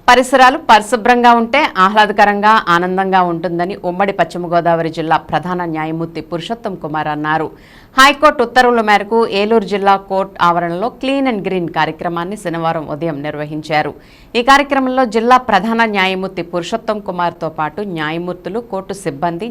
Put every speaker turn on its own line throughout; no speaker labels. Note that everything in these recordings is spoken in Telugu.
పరిసరాలు పరిశుభ్రంగా ఉంటే ఆహ్లాదకరంగా ఆనందంగా ఉంటుందని ఉమ్మడి పశ్చిమ గోదావరి జిల్లా ప్రధాన న్యాయమూర్తి పురుషోత్తం కుమార్ అన్నారు. హైకోర్టు ఉత్తర్వుల మేరకు ఏలూరు జిల్లా కోర్టు ఆవరణలో క్లీన్ అండ్ గ్రీన్ కార్యక్రమాన్ని శనివారం ఉదయం నిర్వహించారు. ఈ కార్యక్రమంలో జిల్లా ప్రధాన న్యాయమూర్తి పురుషోత్తం కుమార్తో పాటు న్యాయమూర్తులు, కోర్టు సిబ్బంది,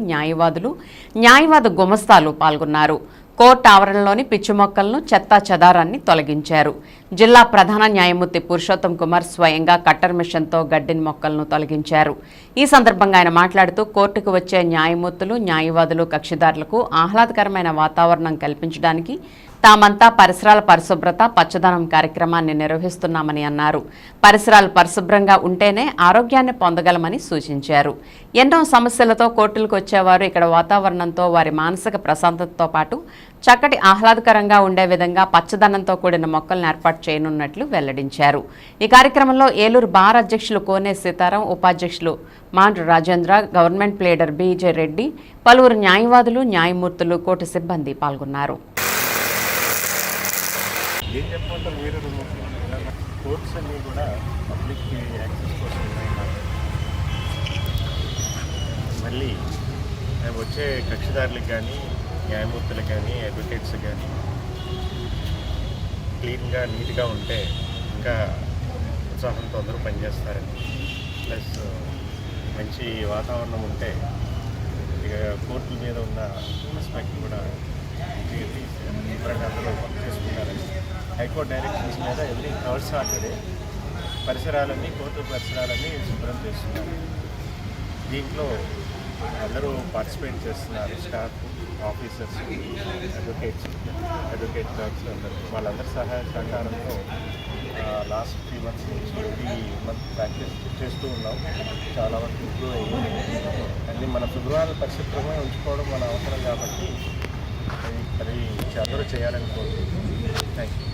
న్యాయవాద గుమస్తాలు పాల్గొన్నారు. కోర్టు ఆవరణలోని పిచ్చి మొక్కలను, చెత్తా చెదారాన్ని తొలగించారు. జిల్లా ప్రధాన న్యాయమూర్తి పురుషోత్తం కుమార్ స్వయంగా కట్టర్ మిషన్తో గడ్డిని మొక్కలను తొలగించారు. ఈ సందర్భంగా ఆయన మాట్లాడుతూ కోర్టుకు వచ్చే న్యాయమూర్తులు, న్యాయవాదులు, కక్షిదారులకు ఆహ్లాదకరమైన వాతావరణం కల్పించడానికి తామంతా పరిసరాల పరిశుభ్రత, పచ్చదనం కార్యక్రమాన్ని నిర్వహిస్తున్నామని అన్నారు. పరిసరాలు పరిశుభ్రంగా ఉంటేనే ఆరోగ్యాన్ని పొందగలమని సూచించారు. ఎన్నో సమస్యలతో కోర్టులకు వచ్చేవారు ఇక్కడ వాతావరణంతో వారి మానసిక ప్రశాంతతతో పాటు చక్కటి ఆహ్లాదకరంగా ఉండే విధంగా పచ్చదనంతో కూడిన మొక్కలను ఏర్పాటు చేయనున్నట్లు వెల్లడించారు. ఈ కార్యక్రమంలో ఏలూరు బార్ అధ్యక్షులు కోనే సీతారాం, ఉపాధ్యక్షులు మాండ్రు రాజేంద్ర, గవర్నమెంట్ ప్లేడర్ బీజే రెడ్డి, పలువురు న్యాయవాదులు, న్యాయమూర్తులు, కోర్టు సిబ్బంది పాల్గొన్నారు.
ఏం చెప్పమంటారు, వేరే కోర్ట్స్ అన్నీ కూడా పబ్లిక్ యాక్సెస్ కోసం ఉన్నాయి. మళ్ళీ వచ్చే కక్షిదారులకు కానీ, న్యాయమూర్తులకు కానీ, అడ్వకేట్స్ కానీ క్లీన్గా, నీట్గా ఉంటే ఇంకా ఉత్సాహంతో అందరూ పనిచేస్తారని, ప్లస్ మంచి వాతావరణం ఉంటే ఇక కోర్టుల మీద ఉన్న రెస్పెక్ట్ కూడా శుభ్రంగా అందరూ వర్క్ చేసుకుంటారని హైకోర్టు డైరెక్షన్స్ మీద ఎవ్రీ థర్డ్ సాటర్డే పరిసరాలన్నీ, కోర్టు పరిసరాలన్నీ శుభ్రం చేస్తున్నారు. దీంట్లో అందరూ పార్టిసిపేట్ చేస్తున్నారు. స్టాఫ్, ఆఫీసర్స్, అడ్వకేట్ క్లర్క్స్ అందరూ వాళ్ళందరి సహాయ సహకారంతో లాస్ట్ 3 months నుంచి ఎవ్రీ మంత్ ప్రాక్టీస్ చేస్తూ ఉన్నాం. చాలా వరకు ఇంప్రూవ్ అయ్యింది. అన్నీ మన శుభ్రమైన పరిశుభ్రంగా ఉంచుకోవడం మన అవసరం కాబట్టి అది అందరూ చేయాలని కోరుకుంటున్నాం. Thank you.